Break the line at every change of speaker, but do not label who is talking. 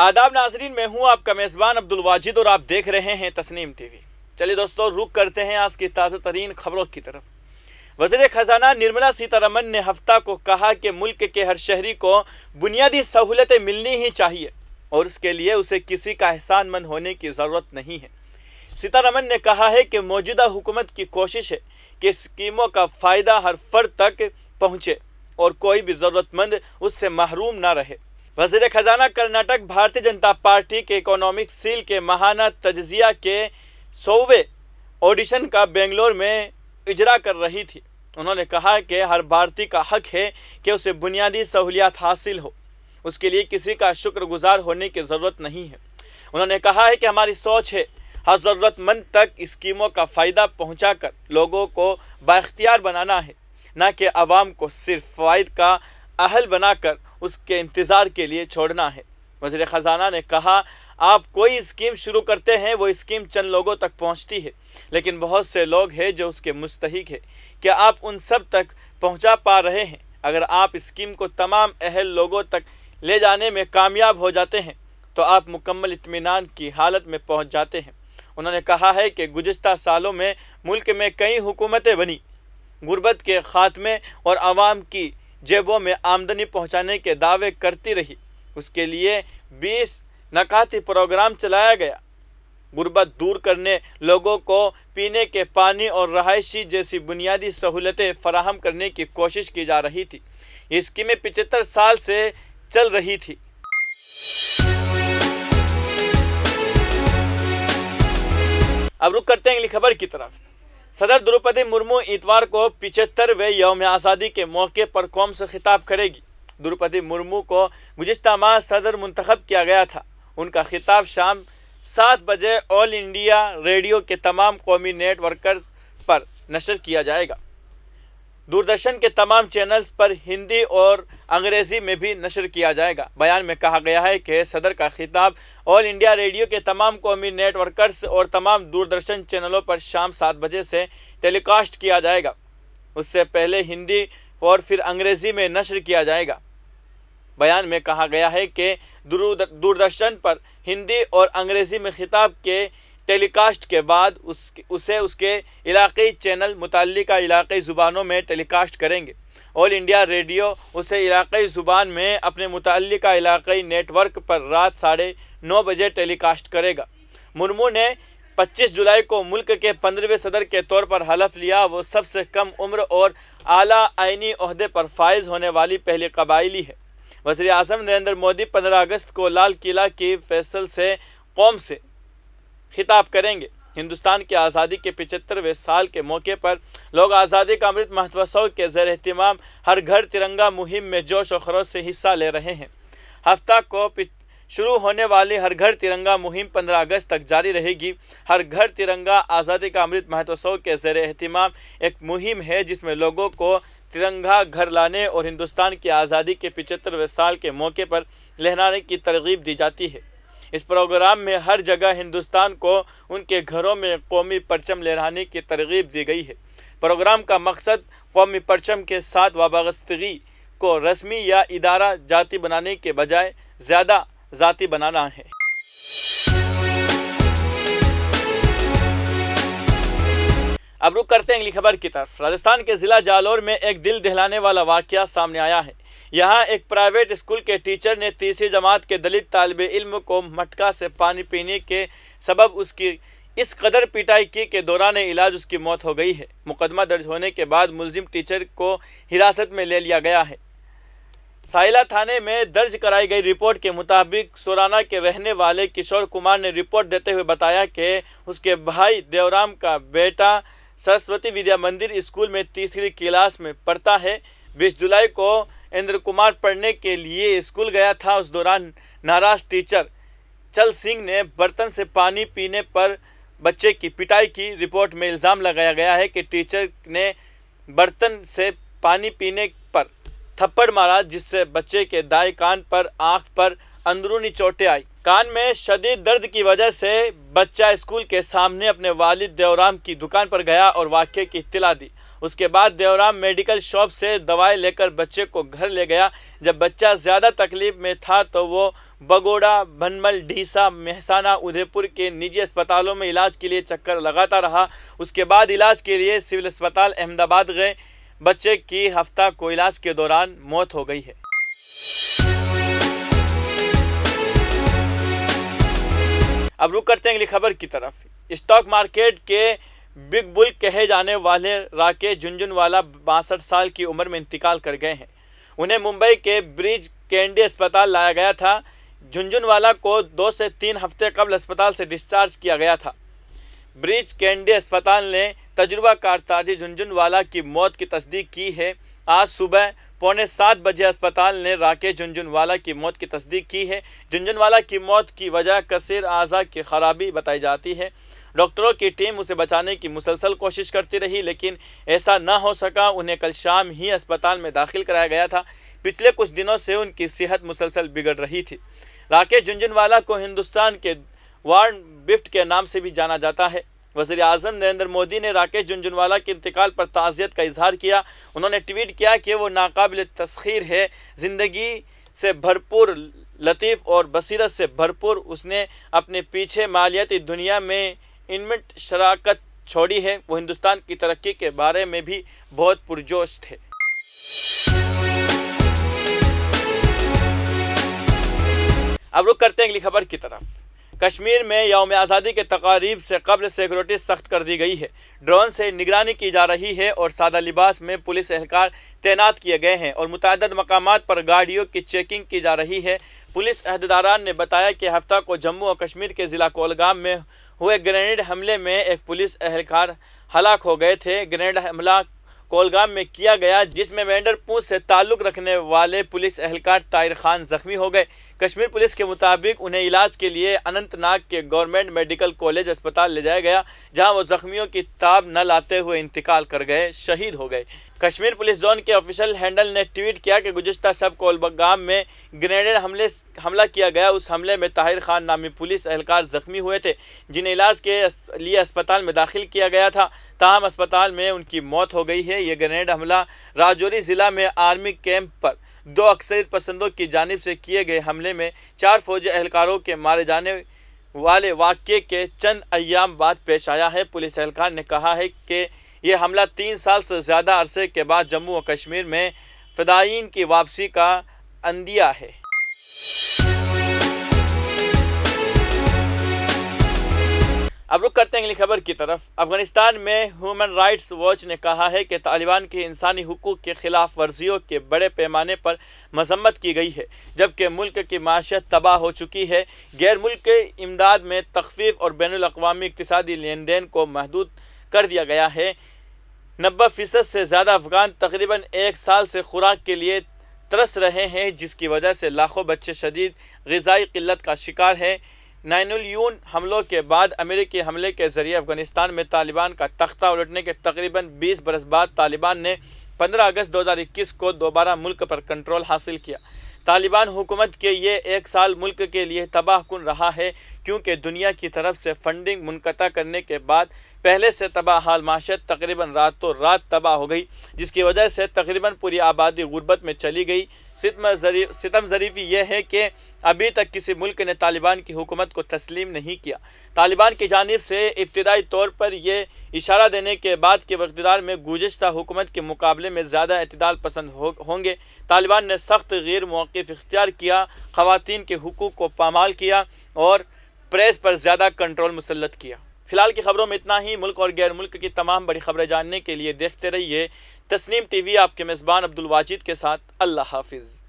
आदाब नाजरीन, मैं हूं आपका मेज़बान अब्दुल वाजिद और आप देख रहे हैं तस्नीम टीवी। चलिए दोस्तों, रुक करते हैं आज की ताज़ा तरीन खबरों की तरफ। वज़ीर ख़जाना निर्मला सीतारमण ने हफ्ता को कहा कि मुल्क के हर शहरी को बुनियादी सहूलतें मिलनी ही चाहिए और उसके लिए उसे किसी का एहसानमंद होने की ज़रूरत नहीं है। सीतारमण ने कहा है कि मौजूदा हुकूमत की कोशिश है कि स्कीमों का फ़ायदा हर फर्द तक पहुँचे और कोई भी ज़रूरतमंद उससे महरूम ना रहे। वज़ीर ख़जाना कर्नाटक भारतीय जनता पार्टी के इकोनॉमिक सील के माहाना तज्ज़िया के 100वें ऑडिशन का बेंगलोर में इजरा कर रही थी। उन्होंने कहा कि हर भारतीय का हक है कि उसे बुनियादी सहूलियात हासिल हो, उसके लिए किसी का शुक्रगुजार होने की ज़रूरत नहीं है। उन्होंने कहा है कि हमारी सोच है हर ज़रूरतमंद तक स्कीमों का फ़ायदा पहुँचाकर लोगों को बाइख्तियार बनाना है, न कि आवाम को सिर्फ फ़वाइद का अहल बनाकर उसके इंतज़ार के लिए छोड़ना है। वज़ीर ख़जाना ने कहा, आप कोई स्कीम शुरू करते हैं, वो स्कीम चंद लोगों तक पहुंचती है, लेकिन बहुत से लोग हैं जो उसके मुस्तहिक है। क्या आप उन सब तक पहुंचा पा रहे हैं? अगर आप स्कीम को तमाम अहल लोगों तक ले जाने में कामयाब हो जाते हैं तो आप मुकम्मल इत्मीनान की हालत में पहुंच जाते हैं। उन्होंने कहा है कि गुज़िश्ता सालों में मुल्क में कई हुकूमतें बनी, गुर्बत के ख़ात्मे और आवाम की जेबों में आमदनी पहुंचाने के दावे करती रही। उसके लिए 20 नकाती प्रोग्राम चलाया गया। गुर्बत दूर करने, लोगों को पीने के पानी और रहायशी जैसी बुनियादी सहूलतें फराहम करने की कोशिश की जा रही थी। ये स्कीमें 75 साल से चल रही थी। अब रुक करते हैं अगली खबर की तरफ। सदर द्रौपदी मुर्मू इतवार को 75वें यौम आज़ादी के मौके पर कौम से खिताब करेगी। द्रौपदी मुर्मू को गुज़िश्ता माह सदर मुंतखब किया गया था। उनका खिताब शाम 7 बजे ऑल इंडिया रेडियो के तमाम कौमी नेटवर्कर्स पर नशर किया जाएगा। दूरदर्शन के तमाम चैनल्स पर हिंदी और अंग्रेज़ी में भी नशर किया जाएगा। बयान में कहा गया है कि सदर का खिताब ऑल इंडिया रेडियो के तमाम कौमी नेटवर्कर्स और तमाम दूरदर्शन चैनलों पर शाम 7 बजे से टेलीकास्ट किया जाएगा। उससे पहले हिंदी और फिर अंग्रेज़ी में नशर किया जाएगा। बयान में कहा गया है कि दूरदर्शन पर हिंदी और अंग्रेज़ी में खिताब के टेलीकास्ट के बाद उसे उसके इलाक़ाई चैनल मुतल्लिका इलाक़ाई ज़ुबानों में टेलीकास्ट करेंगे। ऑल इंडिया रेडियो उसे इलाक़ाई ज़ुबान में अपने मुतल्लिका इलाक़ाई नेटवर्क पर रात 9:30 बजे टेलीकास्ट करेगा। मुर्मू ने 25 जुलाई को मुल्क के 15वें सदर के तौर पर हलफ लिया। वो सबसे कम उम्र और आला आइनी ओहदे पर फाइज होने वाली पहली कबायली है। वज़ीर आज़म नरेंद्र मोदी 15 अगस्त को लाल किला की फैसल से कौम से खिताब करेंगे। हिंदुस्तान की आज़ादी के 75वें साल के मौके पर लोग आज़ादी का अमृत महोत्सव के ज़ेर एहतिमाम हर घर तिरंगा मुहिम में जोश और खरोश से हिस्सा ले रहे हैं। हफ्ता को शुरू होने वाली हर घर तिरंगा मुहिम 15 अगस्त तक जारी रहेगी। हर घर तिरंगा आज़ादी का अमृत महोत्सव के ज़ेर एहतिमाम एक मुहिम है जिसमें लोगों को तिरंगा घर लाने और हिंदुस्तान की आज़ादी के 75वें साल के मौके पर लहराने की तरगीब दी जाती है। इस प्रोग्राम में हर जगह हिंदुस्तान को उनके घरों में कौमी परचम लहराने की तरगीब दी गई है। प्रोग्राम का मकसद कौमी परचम के साथ वाबस्तगी को रस्मी या इदारा जाती बनाने के बजाय ज़्यादा ज़ाती बनाना है। अब रुक करते हैं अगली खबर की तरफ। राजस्थान के ज़िला जालौर में एक दिल दहलाने वाला वाक़या सामने आया है। यहाँ एक प्राइवेट स्कूल के टीचर ने तीसरी जमात के दलित तालिबे इल्म को मटका से पानी पीने के सबब उसकी इस कदर पिटाई की के दौरान इलाज उसकी मौत हो गई है। मुकदमा दर्ज होने के बाद मुलजिम टीचर को हिरासत में ले लिया गया है। साहिला थाने में दर्ज कराई गई रिपोर्ट के मुताबिक सोराना के रहने वाले किशोर कुमार ने रिपोर्ट देते हुए बताया कि उसके भाई देवराम का बेटा सरस्वती विद्या मंदिर स्कूल में तीसरी क्लास में पढ़ता है। 20 जुलाई को इंद्र कुमार पढ़ने के लिए स्कूल गया था। उस दौरान नाराज टीचर चल सिंह ने बर्तन से पानी पीने पर बच्चे की पिटाई की। रिपोर्ट में इल्ज़ाम लगाया गया है कि टीचर ने बर्तन से पानी पीने पर थप्पड़ मारा, जिससे बच्चे के दाएं कान पर, आँख पर अंदरूनी चोटें आई। कान में शदीद दर्द की वजह से बच्चा स्कूल के सामने अपने वालिद देवराम की दुकान पर गया और वाक़ये की इत्तला दी। اس کے بعد دیورام میڈیکل شاپ سے دوائیں لے کر بچے کو گھر لے گیا۔ جب بچہ زیادہ تکلیف میں تھا تو وہ بگوڑا، بھنمل، ڈھیسا، مہسانہ، ادھے پور کے نجی اسپتالوں میں علاج کے لیے چکر لگاتا رہا۔ اس کے بعد علاج کے لیے سول اسپتال احمد آباد گئے۔ بچے کی ہفتہ کو علاج کے دوران موت ہو گئی ہے۔ اب رخ کرتے ہیں اگلی خبر کی طرف۔ اسٹاک مارکیٹ کے بگ بل کہے جانے والے راکیش جھنجھنوالا 62 سال کی عمر میں انتقال کر گئے ہیں۔ انہیں ممبئی کے بریچ کینڈی اسپتال لایا گیا تھا۔ جھنجھنوالا کو 2 سے 3 ہفتے قبل اسپتال سے ڈسچارج کیا گیا تھا۔ بریچ کینڈی اسپتال نے تجربہ کار تاجر جھنجھنوالا کی موت کی تصدیق کی ہے۔ آج صبح 6:45 بجے اسپتال نے راکیش جھنجھنوالا کی موت کی تصدیق کی ہے۔ جھنجھنوالا کی موت کی وجہ کثیر اعضاء کی خرابی بتائی جاتی ہے۔ ڈاکٹروں کی ٹیم اسے بچانے کی مسلسل کوشش کرتی رہی لیکن ایسا نہ ہو سکا۔ انہیں کل شام ہی اسپتال میں داخل کرایا گیا تھا۔ پچھلے کچھ دنوں سے ان کی صحت مسلسل بگڑ رہی تھی۔ راکیش جھنجھنوالا کو ہندوستان کے وارن بفٹ کے نام سے بھی جانا جاتا ہے۔ وزیر اعظم نریندر مودی نے راکیش جھنجھنوالا کے انتقال پر تعزیت کا اظہار کیا۔ انہوں نے ٹویٹ کیا کہ وہ ناقابل تسخیر ہے، زندگی سے بھرپور، لطیف اور بصیرت سے بھرپور۔ اس نے اپنے پیچھے مالیاتی دنیا میں انمٹ شراکت چھوڑی ہے۔ وہ ہندوستان کی ترقی کے بارے میں بھی بہت پرجوش تھے۔ اب رخ کرتے ہیں اگلی خبر کی طرف۔ کشمیر میں یوم آزادی کے تقاریب سے قبل سیکورٹی سخت کر دی گئی ہے۔ ڈرون سے نگرانی کی جا رہی ہے اور سادہ لباس میں پولیس اہلکار تعینات کیے گئے ہیں اور متعدد مقامات پر گاڑیوں کی چیکنگ کی جا رہی ہے۔ پولیس عہدیداران نے بتایا کہ ہفتہ کو جموں و کشمیر کے ضلع کولگام میں ہوئے گرینیڈ حملے میں ایک پولیس اہلکار ہلاک ہو گئے تھے۔ گرینیڈ حملہ کولگام میں کیا گیا جس میں وینڈر پور سے تعلق رکھنے والے پولیس اہلکار طاہر خان زخمی ہو گئے۔ کشمیر پولیس کے مطابق انہیں علاج کے لیے اننت ناگ کے گورنمنٹ میڈیکل کالج اسپتال لے جایا گیا جہاں وہ زخمیوں کی تاب نہ لاتے ہوئے انتقال کر گئے، شہید ہو گئے۔ کشمیر پولیس زون کے آفیشیل ہینڈل نے ٹویٹ کیا کہ گزشتہ شب کولگام میں گرینیڈ حملہ کیا گیا۔ اس حملے میں طاہر خان نامی پولیس اہلکار زخمی ہوئے تھے جنہیں علاج کے لیے اسپتال میں داخل کیا گیا تھا، تاہم اسپتال میں ان کی موت ہو گئی ہے۔ یہ گرینیڈ حملہ راجوری ضلع میں آرمی کیمپ پر 2 عسکریت پسندوں کی جانب سے کیے گئے حملے میں 4 فوجی اہلکاروں کے مارے جانے والے واقعے کے چند ایام بعد پیش آیا ہے۔ پولیس اہلکار نے کہا ہے کہ یہ حملہ 3 سال سے زیادہ عرصے کے بعد جموں و کشمیر میں فدائیین کی واپسی کا عندیہ ہے۔ اب رخ کرتے ہیں اگلی خبر کی طرف۔ افغانستان میں ہیومن رائٹس واچ نے کہا ہے کہ طالبان کی انسانی حقوق کی خلاف ورزیوں کے بڑے پیمانے پر مذمت کی گئی ہے جبکہ ملک کی معیشت تباہ ہو چکی ہے۔ غیر ملکی امداد میں تخفیف اور بین الاقوامی اقتصادی لین دین کو محدود کر دیا گیا ہے۔ 90% سے زیادہ افغان تقریباً 1 سال سے خوراک کے لیے ترس رہے ہیں جس کی وجہ سے لاکھوں بچے شدید غذائی قلت کا شکار ہیں۔ 9/11 حملوں کے بعد امریکی حملے کے ذریعے افغانستان میں طالبان کا تختہ الٹنے کے تقریباً 20 برس بعد طالبان نے 15 اگست 2021 کو دوبارہ ملک پر کنٹرول حاصل کیا۔ طالبان حکومت کے یہ 1 سال ملک کے لیے تباہ کن رہا ہے کیونکہ دنیا کی طرف سے فنڈنگ منقطع کرنے کے بعد پہلے سے تباہ حال معیشت تقریباً راتوں رات تباہ ہو گئی جس کی وجہ سے تقریباً پوری آبادی غربت میں چلی گئی۔ ستم ظریفی یہ ہے کہ ابھی تک کسی ملک نے طالبان کی حکومت کو تسلیم نہیں کیا۔ طالبان کی جانب سے ابتدائی طور پر یہ اشارہ دینے کے بعد کہ وہ اقتدار میں گزشتہ حکومت کے مقابلے میں زیادہ اعتدال پسند ہوں گے، طالبان نے سخت غیر موقف اختیار کیا، خواتین کے حقوق کو پامال کیا اور پریس پر زیادہ کنٹرول مسلط کیا۔ فی الحال کی خبروں میں اتنا ہی۔ ملک اور غیر ملک کی تمام بڑی خبریں جاننے کے لیے دیکھتے رہیے تسنیم ٹی وی۔ آپ کے میزبان عبدالواجد کے ساتھ اللہ حافظ۔